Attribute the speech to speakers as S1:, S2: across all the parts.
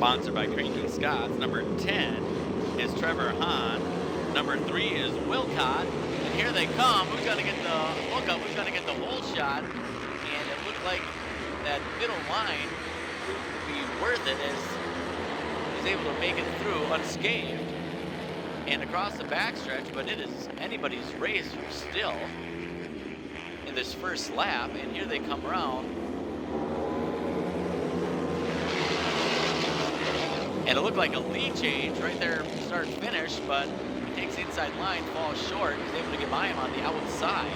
S1: Sponsored by Cranky Scots. Number 10 is Trevor Hahn. Number 3 is Wilcott. And here they come. Who's going to get the hookup? Who's going to get the hole shot? And it looked like that middle line would be worth it as he's able to make it through unscathed and across the backstretch, but it is anybody's race still in this first lap. And here they come around. And it looked like a lead change right there, start finish, but takes the inside line, falls short, is able to get by him on the outside.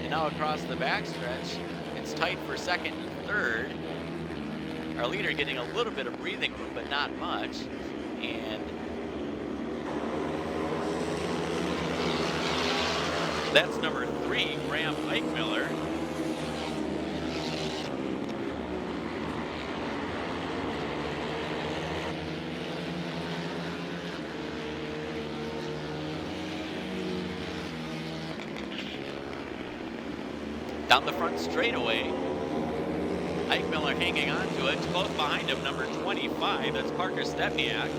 S1: And now across the backstretch, it's tight for second and third. Our leader getting a little bit of breathing room, but not much. And that's number 3, Graham Eichmiller. Down the front straightaway, Eichmiller hanging on to it. Close behind him, number 25, that's Parker Stepniak.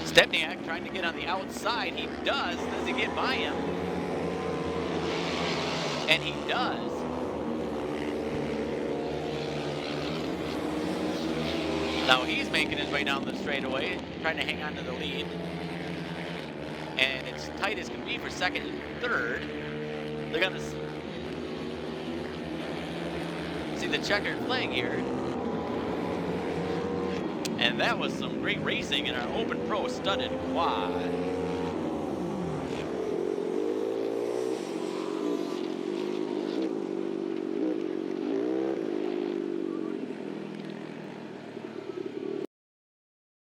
S1: Stepniak trying to get on the outside. He does. Does he get by him? And he does. Now he's making his way down the straightaway, trying to hang on to the lead. And it's tight as can be for second and third. They're going to see the checkered flag here. And that was some great racing in our Open Pro studded quad.